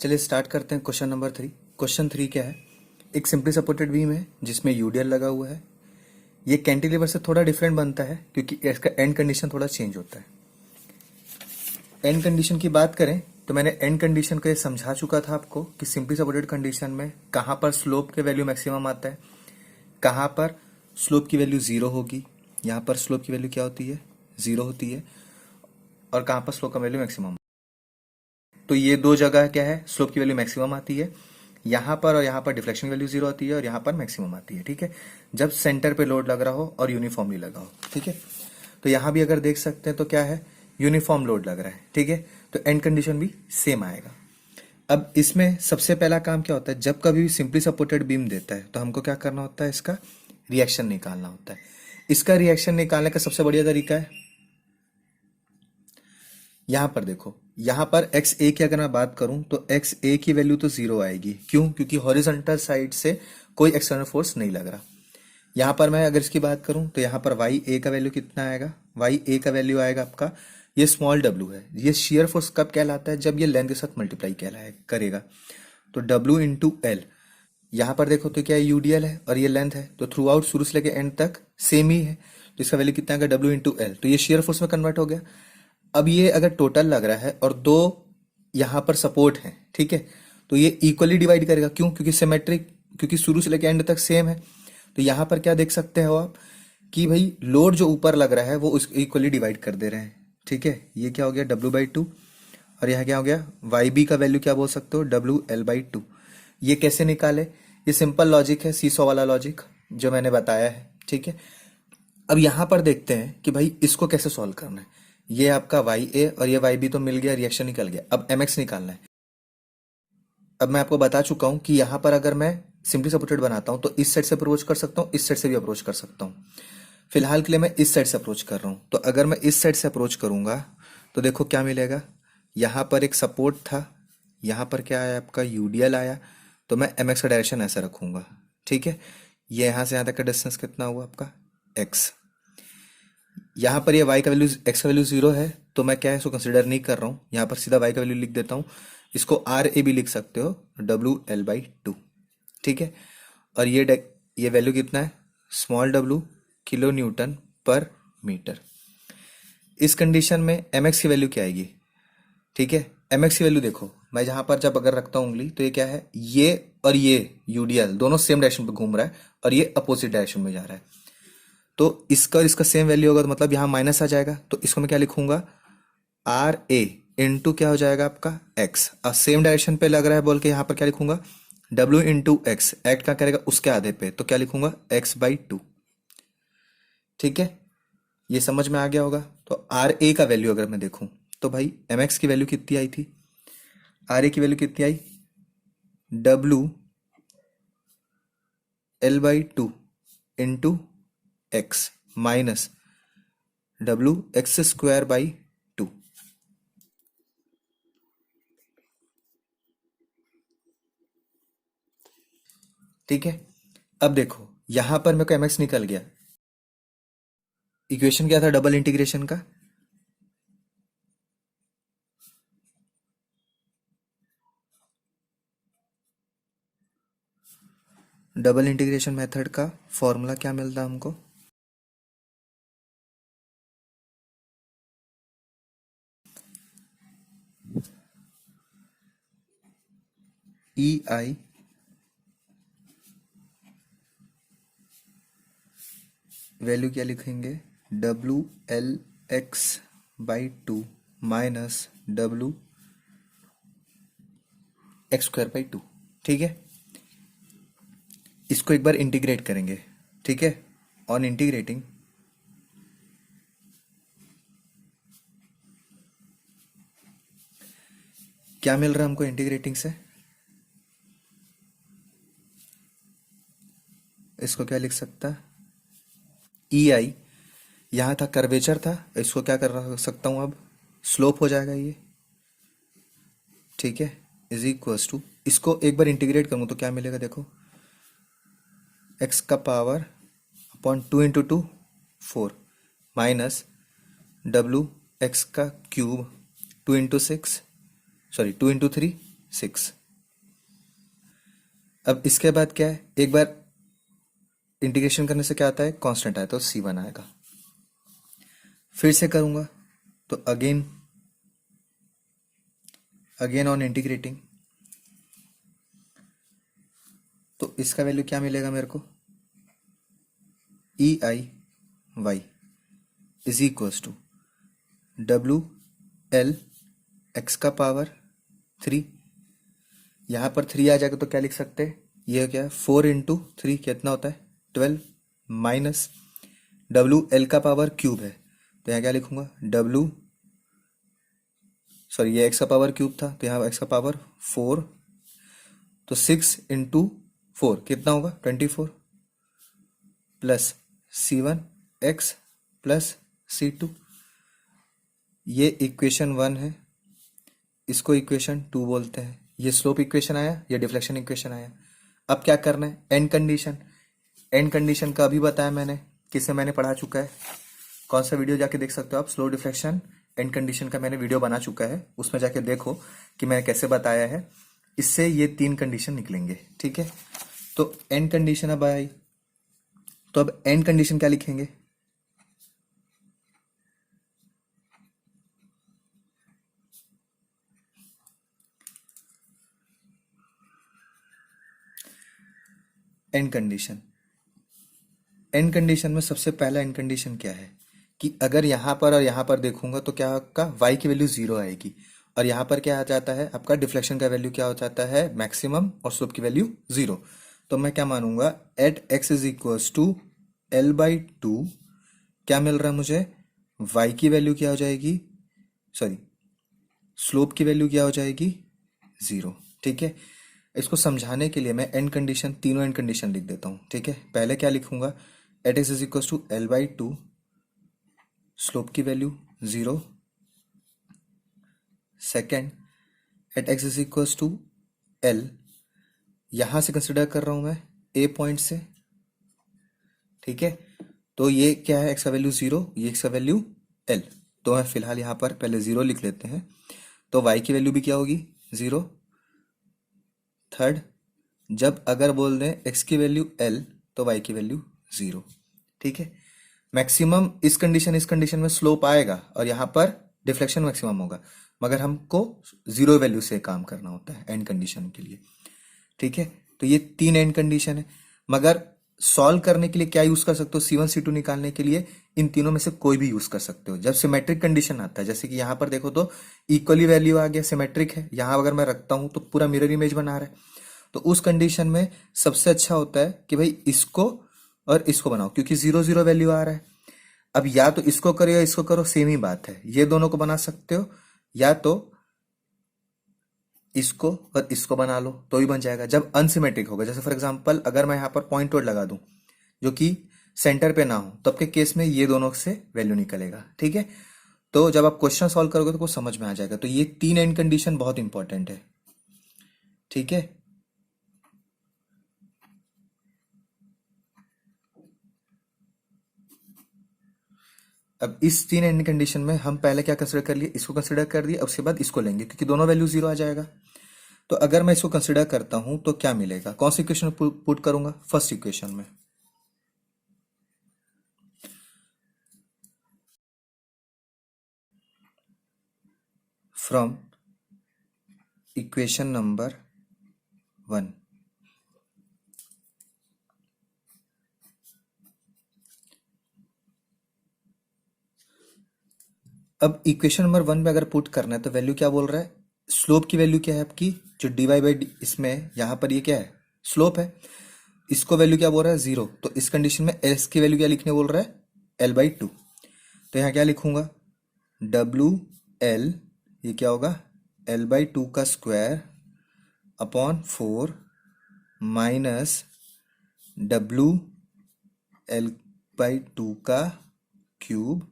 चलिए स्टार्ट करते हैं क्वेश्चन नंबर 3। क्वेश्चन 3 क्या है? एक सिंपली सपोर्टेड बीम है जिसमें यूडीएल लगा हुआ है। ये कैंटिलीवर से थोड़ा डिफरेंट बनता है क्योंकि इसका एंड कंडीशन थोड़ा चेंज होता है। एंड कंडीशन की बात करें तो मैंने एंड कंडीशन को ये समझा चुका था आपको कि सिंपली सपोर्टेड कंडीशन में कहाँ पर स्लोप के वैल्यू मैक्सिमम आता है, कहाँ पर स्लोप की वैल्यू जीरो होगी, यहाँ पर स्लोप की वैल्यू क्या होती है, जीरो होती है, और कहाँ पर स्लोप का वैल्यू मैक्सिमम। तो ये दो जगह क्या है, स्लोप की वैल्यू मैक्सिमम आती है यहाँ पर, और यहाँ पर डिफ्लेक्शन वैल्यू जीरो आती है और यहाँ पर मैक्सिमम आती है। ठीक है, जब सेंटर पे लोड लग रहा हो और यूनिफॉर्मली लगा हो। ठीक है, तो यहाँ भी अगर देख सकते हैं तो क्या है, यूनिफॉर्म लोड लग रहा है। ठीक है, तो एंड कंडीशन भी सेम आएगा। अब इसमें सबसे पहला काम क्या होता है, जब कभी भी सिंपली सपोर्टेड बीम देता है तो हमको क्या करना होता है, इसका रिएक्शन निकालना होता है। इसका रिएक्शन निकालने का सबसे बढ़िया तरीका है, यहां पर देखो, यहां पर एक्स ए की अगर मैं बात करूं तो एक्स ए की वैल्यू तो जीरो आएगी। क्यों? क्योंकि हॉरिजॉन्टल साइड से कोई एक्सटर्नल फोर्स नहीं लग रहा। यहां पर मैं अगर इसकी बात करूं तो यहां पर वाई ए का वैल्यू कितना आएगा, वाई ए का वैल्यू आएगा आपका, ये स्मॉल डब्ल्यू है। ये शेयर फोर्स कब कहलाता है, जब ये लेंथ के साथ मल्टीप्लाई करेगा। तो डब्ल्यू इंटू एल, यहां पर देखो तो क्या है, यूडीएल है और ये लेंथ है, तो थ्रू आउट शुरू से लेके एंड तक सेम ही है। तो इसका वैल्यू कितना आएगा, डब्ल्यू इंटू एल। तो ये शेयर फोर्स में कन्वर्ट हो गया। अब ये अगर टोटल लग रहा है और दो यहां पर सपोर्ट है, ठीक है, तो ये इक्वली डिवाइड करेगा। क्यों? क्योंकि सिमेट्रिक, क्योंकि शुरू से लेकर एंड तक सेम है। तो यहां पर क्या देख सकते हो आप कि भाई लोड जो ऊपर लग रहा है वो उसको इक्वली डिवाइड कर दे रहे हैं। ठीक है, ये क्या हो गया, W/2, और यहाँ क्या हो गया, वाई बी का वैल्यू क्या बोल सकते हो, WL/2। ये कैसे निकाले? ये सिंपल लॉजिक है, सीसॉ वाला लॉजिक जो मैंने बताया है। ठीक है, अब यहां पर देखते हैं कि भाई इसको कैसे सॉल्व करना है। ये आपका वाई ए और ये वाई बी तो मिल गया, रिएक्शन निकल गया। अब एम एक्स निकालना है। अब मैं आपको बता चुका हूं कि यहां पर अगर मैं सिंपली सपोर्टेड बनाता हूं तो इस साइड से अप्रोच कर सकता हूं, इस साइड से भी अप्रोच कर सकता हूं। फिलहाल के लिए मैं इस साइड से अप्रोच कर रहा हूं। तो अगर मैं इस साइड से अप्रोच करूंगा तो देखो क्या मिलेगा, यहां पर एक सपोर्ट था, यहां पर क्या आया आपका, यूडीएल आया। तो मैं एम एक्स का डायरेक्शन ऐसा रखूंगा। ठीक है, ये यहां से यहां तक का डिस्टेंस कितना हुआ आपका, एक्स। यहाँ पर ये y का वैल्यू, x का वैल्यू जीरो है, तो मैं क्या है इसको कंसिडर नहीं कर रहा हूँ। यहाँ पर सीधा y का वैल्यू लिख देता हूँ। इसको आर ए भी लिख सकते हो, WL/2। ठीक है, और ये वैल्यू कितना है, स्मॉल w, किलो न्यूटन पर मीटर। इस कंडीशन में mx की वैल्यू क्या आएगी? ठीक है, mx की वैल्यू देखो, मैं जहां पर जब अगर रखता हूँ उंगली तो ये क्या है, ये और ये यूडीएल दोनों सेम डायरेक्शन पे घूम रहा है और ये अपोजिट डायरेक्शन में जा रहा है। तो इसका और इसका सेम वैल्यू होगा तो मतलब यहाँ माइनस आ जाएगा। तो इसको मैं क्या लिखूंगा, आर ए इंटू क्या हो जाएगा आपका, एक्स। अब सेम डायरेक्शन पे लग रहा है बोल के यहाँ पर क्या लिखूंगा, डब्ल्यू इंटू एक्स, एक्ट क्या करेगा उसके आधे पे, तो क्या लिखूंगा, x/2। ठीक है, ये समझ में आ गया होगा। तो आर ए का वैल्यू अगर मैं देखूं तो भाई एम एक्स की वैल्यू कितनी आई थी, आर ए की वैल्यू कितनी आई, WL/2 into x minus WX²/2। ठीक है, अब देखो यहां पर मेरे को एमएक्स निकल गया। इक्वेशन क्या था डबल इंटीग्रेशन का, डबल इंटीग्रेशन मेथड का फॉर्मूला क्या मिलता हमको, EI वैल्यू क्या लिखेंगे, WL/x/2 माइनस WX²/2। ठीक है, इसको एक बार इंटीग्रेट करेंगे। ठीक है, ऑन इंटीग्रेटिंग क्या मिल रहा है हमको इंटीग्रेटिंग से, इसको क्या लिख सकता है, EI, यहां था कर्वेचर था, इसको क्या कर सकता हूं अब, स्लोप हो जाएगा ये। ठीक है, इज इक्वल्स टू, इसको एक बार इंटीग्रेट करूं तो क्या मिलेगा देखो, x का power upon 2 into 2 4 minus W x का क्यूब 2 इंटू 6, सॉरी 2 इंटू 3 6। अब इसके बाद क्या है, एक बार इंटीग्रेशन करने से क्या आता है, कांस्टेंट आया तो C1 आएगा। फिर से करूंगा तो अगेन ऑन इंटीग्रेटिंग, तो इसका वैल्यू क्या मिलेगा मेरे को, EIY is equals to WL x का पावर 3। यहाँ पर 3 आ जाएगा तो क्या लिख सकते हैं, ये क्या है 4 इंटू 3 कितना होता है 12, माइनस WL का पावर क्यूब है तो यहाँ क्या लिखूंगा ये x का पावर क्यूब था तो यहाँ x का पावर 4, तो 6 इंटू 4 कितना होगा 24, प्लस C1x प्लस C2। ये इक्वेशन 1 है, इसको इक्वेशन 2 बोलते हैं। ये स्लोप इक्वेशन आया, ये डिफ्लेक्शन इक्वेशन आया। अब क्या करना है, एंड कंडीशन। एंड कंडीशन का अभी बताया मैंने, किससे मैंने पढ़ा चुका है, कौन सा वीडियो जाके देख सकते हो आप, स्लो डिफ्लेक्शन एंड कंडीशन का मैंने वीडियो बना चुका है, उसमें जाके देखो कि मैंने कैसे बताया है। इससे ये 3 कंडीशन निकलेंगे, ठीक है। तो एंड कंडीशन अब आई, तो अब एंड कंडीशन क्या लिखेंगे, एंड कंडीशन। एंड कंडीशन में सबसे पहला एंड कंडीशन क्या है कि अगर यहां पर और यहां पर देखूंगा तो क्या आपका y की वैल्यू 0 आएगी, और यहां पर क्या आ जाता है, आपका डिफ्लेक्शन का वैल्यू क्या हो जाता है मैक्सिमम, और स्लोप की वैल्यू 0। तो मैं क्या मानूंगा, at x is equals to L/2 क्या मिल रहा है मुझे, y की वैल्यू क्या हो जाएगी, सॉरी स्लोप की वैल्यू क्या हो जाएगी 0, ठीक है। इसको समझाने के लिए मैं एंड कंडीशन, तीनों एंड कंडीशन लिख देता हूं, ठीक है। पहले क्या लिखूंगा, at x is equals to L/2, slope की value 0। Second, at x is equals to L, यहां से कंसिडर कर रहा हूं मैं A पॉइंट से, ठीक है। तो ये क्या है, x का वैल्यू 0, ये x का वैल्यू L, तो मैं फिलहाल यहां पर पहले 0 लिख लेते हैं। तो y की वैल्यू भी क्या होगी 0। थर्ड, जब अगर बोल दें x की वैल्यू L तो y की वैल्यू 0, ठीक है। मैक्सिमम इस कंडीशन में स्लोप आएगा और यहाँ पर डिफ्लेक्शन मैक्सिमम होगा, मगर हमको 0 वैल्यू से काम करना होता है एंड कंडीशन के लिए, ठीक है। तो ये 3 एंड कंडीशन है, मगर सॉल्व करने के लिए क्या यूज कर सकते हो, C1 C2 निकालने के लिए इन तीनों में से कोई भी यूज कर सकते हो। जब सिमेट्रिक कंडीशन आता है, जैसे कि यहाँ पर देखो तो इक्वली वैल्यू आ गया, सिमेट्रिक है, यहाँ अगर मैं रखता हूं तो पूरा मिरर इमेज बना रहा है, तो उस कंडीशन में सबसे अच्छा होता है कि भाई इसको और इसको बनाओ, क्योंकि 0 0 वैल्यू आ रहा है। अब या तो इसको करो या इसको करो, सेम ही बात है, ये दोनों को बना सकते हो, या तो इसको और इसको बना लो तो ही बन जाएगा जब अनसिमेट्रिक होगा। जैसे फॉर एग्जांपल अगर मैं यहाँ पर पॉइंट टोड लगा दूं जो कि सेंटर पे ना हो, तब के केस में ये दोनों से वैल्यू निकलेगा, ठीक है। तो जब आप क्वेश्चन सॉल्व करोगे तो कुछ समझ में आ जाएगा। तो ये 3 एंड कंडीशन बहुत इंपॉर्टेंट है, ठीक है। अब इस 3 एंड कंडीशन में हम पहले क्या कंसिडर कर लिए, इसको कंसिडर कर दिए, अब उसके बाद इसको लेंगे क्योंकि दोनों वैल्यू 0 आ जाएगा। तो अगर मैं इसको कंसिडर करता हूं तो क्या मिलेगा, कौन सी इक्वेशन पुट करूंगा, फर्स्ट इक्वेशन में। फ्रॉम इक्वेशन नंबर 1, अब इक्वेशन नंबर 1 में अगर पुट करना है तो वैल्यू क्या बोल रहा है, स्लोप की वैल्यू क्या है आपकी, जो dy/d इसमें यहां पर ये क्या है स्लोप है, इसको वैल्यू क्या बोल रहा है 0। तो इस कंडीशन में s की वैल्यू क्या लिखने बोल रहा है L/2। तो यहाँ क्या लिखूंगा, WL ये क्या होगा L/2 का स्क्वायर अपॉन 4 माइनस WL/2 का क्यूब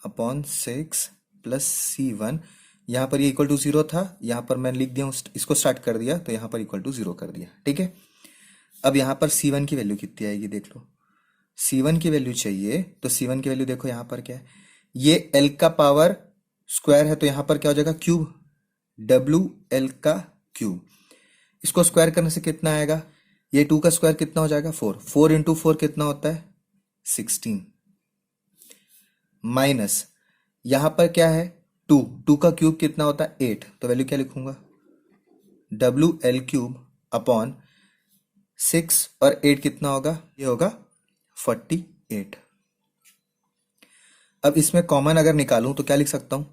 अपॉन 6 प्लस C1। यहाँ पर ये इक्वल टू 0 था, यहाँ पर मैं लिख दिया इसको स्टार्ट कर दिया तो यहाँ पर इक्वल टू 0 कर दिया, ठीक है। अब यहाँ पर C1 की वैल्यू कितनी आएगी देख लो, C1 की वैल्यू चाहिए तो C1 की वैल्यू देखो यहाँ पर क्या है, ये L का पावर स्क्वायर है तो यहाँ पर क्या हो जाएगा क्यूब, WL का क्यूब। इसको स्क्वायर करने से कितना आएगा, ये 2 का स्क्वायर कितना हो जाएगा 4, 4 इंटू 4 कितना होता है 16, माइनस यहां पर क्या है 2, 2 का क्यूब कितना होता है 8, तो वैल्यू क्या लिखूंगा WL³ अपॉन 6 और 8 कितना होगा, ये होगा 48। अब इसमें कॉमन अगर निकालूं तो क्या लिख सकता हूं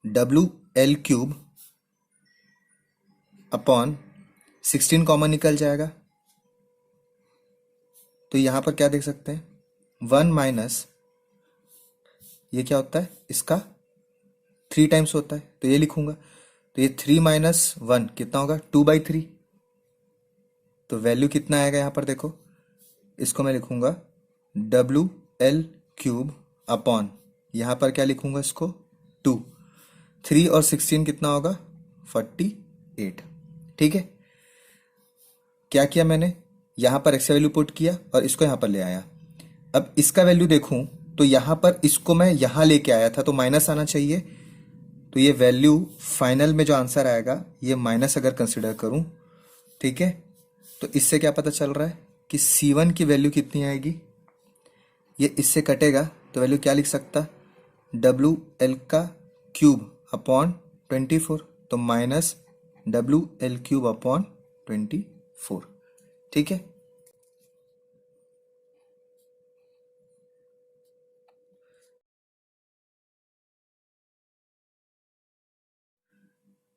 WL³ अपॉन 16 कॉमन निकल जाएगा, तो यहां पर क्या देख सकते हैं 1 माइनस ये क्या होता है इसका 3 टाइम्स होता है, तो ये लिखूंगा, तो ये 3 माइनस 1 कितना होगा 2/3, तो वैल्यू कितना आएगा यहां पर देखो, इसको मैं लिखूंगा WL³ अपॉन यहां पर क्या लिखूंगा इसको 2, 3 और 16 कितना होगा 48। ठीक है, क्या किया मैंने, यहां पर एक्स का वैल्यू पुट किया और इसको यहां पर ले आया। अब इसका वैल्यू देखूं तो यहां पर इसको मैं यहां लेके आया था तो माइनस आना चाहिए, तो ये वैल्यू फाइनल में जो आंसर आएगा ये माइनस अगर कंसिडर करूं, ठीक है, तो इससे क्या पता चल रहा है कि C1 की वैल्यू कितनी आएगी, ये इससे कटेगा तो वैल्यू क्या लिख सकता WL³ अपॉन 24, तो माइनस WL³ अपॉन 24। ठीक है,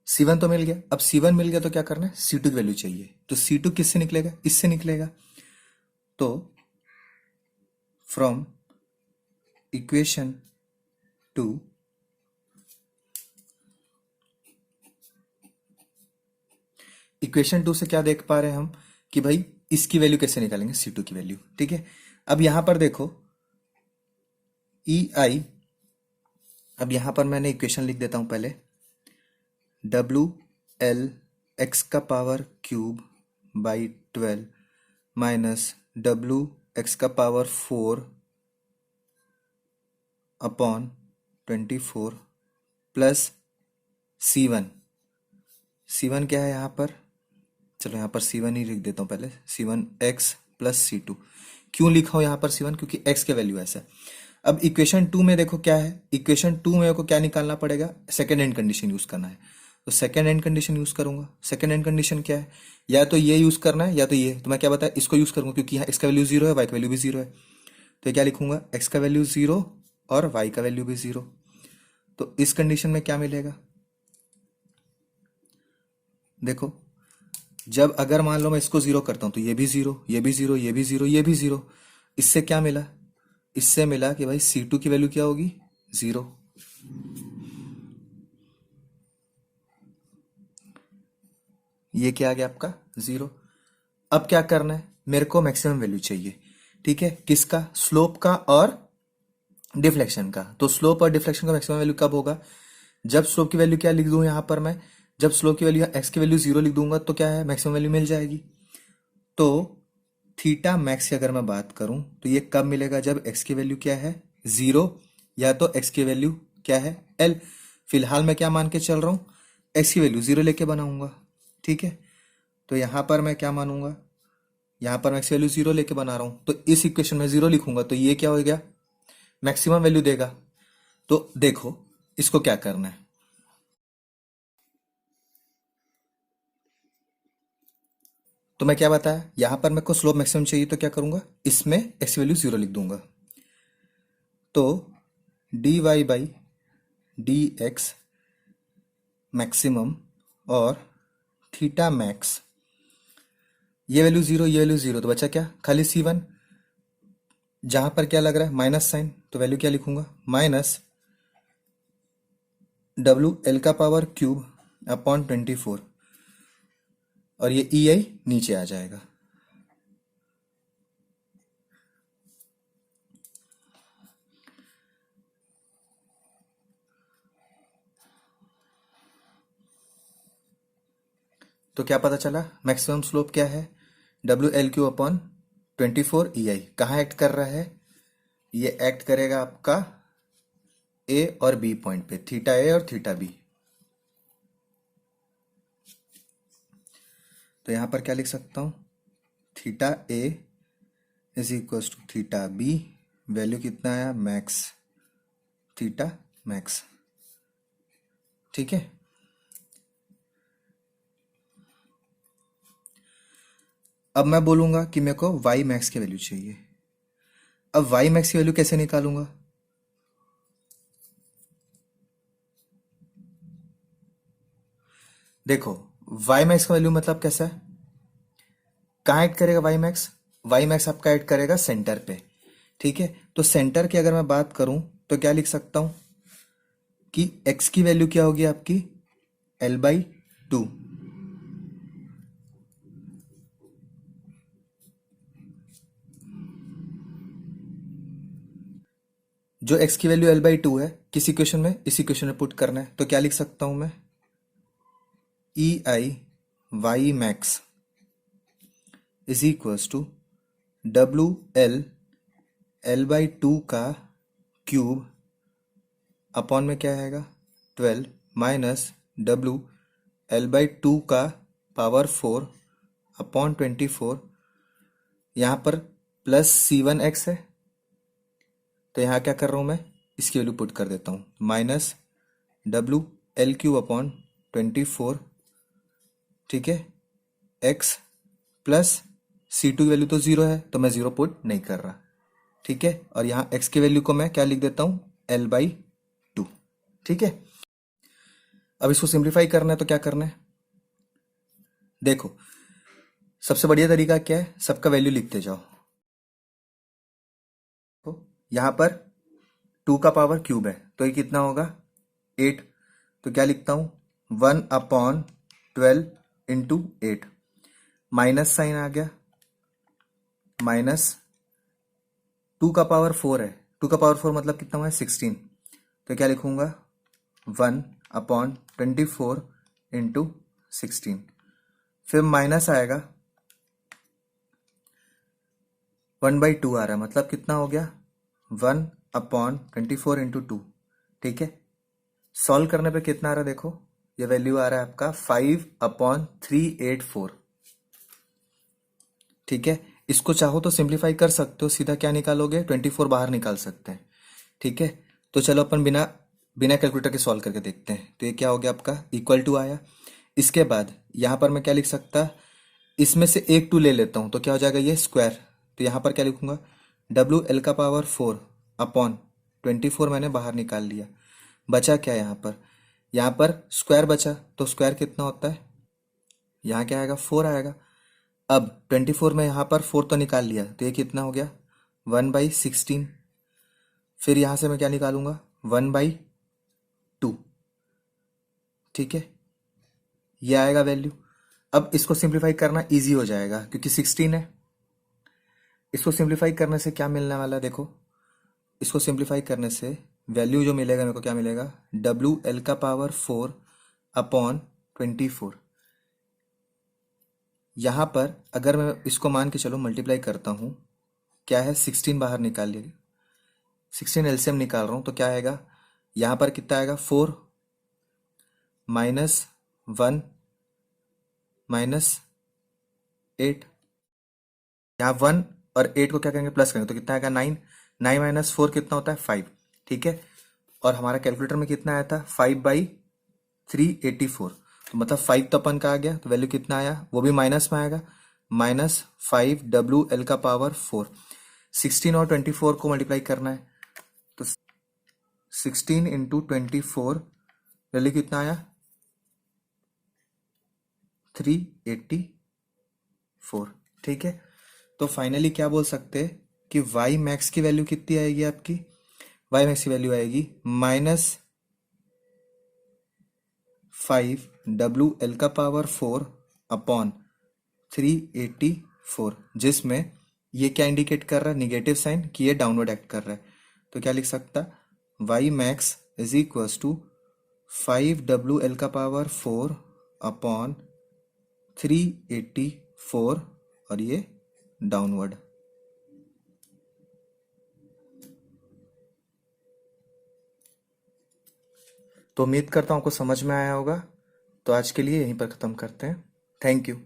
C1 तो मिल गया, अब C1 मिल गया तो क्या करना है C2 की वैल्यू चाहिए, तो C2 किससे निकलेगा, इससे निकलेगा, तो फ्रॉम इक्वेशन 2 इक्वेशन 2 से क्या देख पा रहे हैं हम कि भाई इसकी वैल्यू कैसे निकालेंगे C2 की वैल्यू। ठीक है, अब यहां पर देखो EI, अब यहां पर मैंने इक्वेशन लिख देता हूं पहले, WL(x⁻³ minus WX⁻4 upon 24 plus C1, C1 क्या है यहाँ पर, चलो यहाँ पर C1 ही लिख देता हूँ पहले, C1 x प्लस C2, क्यों लिखा हूँ यहाँ पर C1 क्योंकि x के वैल्यू ऐसा है। अब इक्वेशन 2 में देखो क्या है, इक्वेशन 2 में को क्या निकालना पड़ेगा, सेकेंड एंड कंडीशन यूज करना है, तो सेकेंड एंड कंडीशन यूज करूंगा। सेकेंड एंड कंडीशन क्या है, या तो ये यूज करना है या तो ये, तो मैं क्या बताया इसको यूज करूंगा क्योंकि यहाँ x का वैल्यू 0 है, y का वैल्यू भी 0 है, तो ये क्या लिखूंगा x का वैल्यू 0 और y का वैल्यू भी 0, तो इस कंडीशन में क्या मिलेगा, देखो जब अगर मान लो मैं इसको 0 करता हूं तो ये भी 0, ये भी 0, ये भी 0, ये भी 0, इससे क्या मिला, इससे मिला कि भाई C2 की वैल्यू क्या होगी 0। ये क्या आ गया आपका 0। अब क्या करना है, मेरे को मैक्सिमम वैल्यू चाहिए, ठीक है, किसका, स्लोप का और डिफ्लेक्शन का, तो स्लोप और डिफ्लेक्शन का मैक्सिमम वैल्यू कब होगा, जब स्लोप की वैल्यू क्या लिख दूं यहां पर मैं, जब स्लोप की वैल्यू एक्स की वैल्यू 0 लिख दूंगा तो क्या है मैक्सिमम वैल्यू मिल जाएगी। तो थीटा मैक्स की अगर मैं बात करूं तो ये कब मिलेगा, जब एक्स की वैल्यू क्या है 0 या तो एक्स की वैल्यू क्या है L, फिलहाल मैं क्या मान के चल रहा हूं एक्स की वैल्यू 0 लेके बनाऊंगा। ठीक है, तो यहां पर मैं क्या मानूंगा, यहां पर मैं एक्स वैल्यू 0 लेके बना रहा हूं, तो इस इक्वेशन में 0 लिखूंगा तो ये क्या हो गया मैक्सिमम वैल्यू देगा। तो देखो इसको क्या करना है, तो मैं क्या बताया यहां पर मेरे को स्लोप मैक्सिमम चाहिए तो क्या करूंगा इसमें एक्स वैल्यू 0 लिख दूंगा, तो dy by D x maximum और थीटा मैक्स, ये वैल्यू 0 ये वैल्यू 0, तो बचा क्या खाली C1, जहां पर क्या लग रहा है माइनस साइन, तो वैल्यू क्या लिखूंगा माइनस WL³ अपॉन 24 और ये EI नीचे आ जाएगा। तो क्या पता चला मैक्सिमम स्लोप क्या है WL³ अपॉन 24 EI, कहाँ एक्ट कर रहा है, ये एक्ट करेगा आपका A और B पॉइंट पे, थीटा A और थीटा B। तो यहाँ पर क्या लिख सकता हूँ, theta A is equal to theta B, value कितना आया, मैक्स, थीटा मैक्स। ठीक है, अब मैं बोलूंगा कि मेरे को वाई मैक्स की वैल्यू चाहिए। अब वाई मैक्स की वैल्यू कैसे निकालूंगा, देखो वाई मैक्स का वैल्यू मतलब कैसा है, कहाँ ऐड करेगा वाई मैक्स, वाई मैक्स आपका ऐड करेगा सेंटर पे। ठीक है, तो सेंटर की अगर मैं बात करूं तो क्या लिख सकता हूं कि x की वैल्यू क्या होगी आपकी, L/2। जो x की वैल्यू L/2 है, किस इक्वेशन में, इस इक्वेशन में पुट करना है, तो क्या लिख सकता हूं मैं, EI y max is equals to WL L/2 का क्यूब अपॉन में क्या आएगा 12 माइनस W L/2 का पावर 4 अपॉन 24, यहाँ पर प्लस C1x है, तो यहाँ क्या कर रहा हूँ मैं, इसकी वैल्यू पुट कर देता हूँ, माइनस WL³ अपॉन 24। ठीक है, x प्लस C2 की वैल्यू तो जीरो है, तो मैं जीरो पुट नहीं कर रहा। ठीक है, और यहाँ x की वैल्यू को मैं क्या लिख देता हूँ, L/2। ठीक है, अब इसको सिंप्लीफाई करना है तो क्या करना है, देखो सबसे बढ़िया तरीका क्या है, सबका वैल्यू लिखते जाओ। तो यहाँ पर 2 का पावर क्यूब है, तो ये कितना होगा 8, तो क्या लिखता हूँ 1/12 इंटू 8, माइनस साइन आ गया, माइनस 2 का पावर 4 है, 2 का पावर 4 मतलब कितना हुआ है 16, तो क्या लिखूंगा 1/24 इंटू 16, फिर माइनस आएगा 1/2 आ रहा है, मतलब कितना हो गया 1/24 इंटू 2। ठीक है, सॉल्व करने पे कितना आ रहा है, देखो ये वैल्यू आ रहा है आपका 5/384। ठीक है, इसको चाहो तो सिंप्लीफाई कर सकते हो, सीधा क्या निकालोगे 24 बाहर निकाल सकते हैं। ठीक है, तो चलो अपन बिना बिना कैलकुलेटर के सॉल्व करके देखते हैं, तो ये क्या हो गया आपका इक्वल टू आया। इसके बाद यहाँ पर मैं क्या लिख सकता, इसमें से एक 2 ले लेता हूँ, तो क्या हो जाएगा ये स्क्वायर, तो यहाँ पर क्या लिखूंगा WL का पावर 4 अपॉन 24 मैंने बाहर निकाल लिया, बचा क्या यहाँ पर स्क्वायर बचा, तो स्क्वायर कितना होता है, यहाँ क्या आएगा 4 आएगा। अब 24 में यहाँ पर 4 तो निकाल लिया, तो ये कितना हो गया 1/16, फिर यहाँ से मैं क्या निकालूंगा 1/2। ठीक है, ये आएगा वैल्यू। अब इसको सिंप्लीफाई करना इजी हो जाएगा क्योंकि 16 है। इसको सिंप्लीफाई करने से क्या मिलने वाला है, देखो इसको सिंप्लीफाई करने से वैल्यू जो मिलेगा मेरे को क्या मिलेगा WL का पावर 4 अपॉन 24। यहाँ पर अगर मैं इसको मान के चलो मल्टीप्लाई करता हूँ, क्या है 16 बाहर निकाल लिया, 16 एलसीएम निकाल रहा हूँ, तो क्या आएगा यहाँ पर कितना आएगा 4 माइनस 1 माइनस 8, यहाँ 1 और 8 को क्या करेंगे प्लस करेंगे, तो कितना आएगा 9, 9 माइनस 4 कितना होता है 5। ठीक है, और हमारा कैलकुलेटर में कितना आया था 5/384, तो मतलब 5 तो अपन का आ गया, तो वैल्यू कितना आया वो भी माइनस में आएगा, माइनस 5WL का पावर 4। 16 और 24 को मल्टीप्लाई करना है, तो 16 इंटू 24 वैल्यू कितना आया 384। ठीक है, तो फाइनली क्या बोल सकते हैं कि वाई मैक्स की वैल्यू कितनी आएगी आपकी, वाई मैक्स की वैल्यू आएगी -5WL का पावर 4 अपॉन 384, जिसमें ये क्या इंडिकेट कर रहा है निगेटिव साइन कि ये डाउनवर्ड एक्ट कर रहा है, तो क्या लिख सकता y max is equals to 5WL का पावर 4 अपॉन 384 और ये डाउनवर्ड। तो उम्मीद करता हूँ आपको समझ में आया होगा, तो आज के लिए यहीं पर ख़त्म करते हैं। Thank you.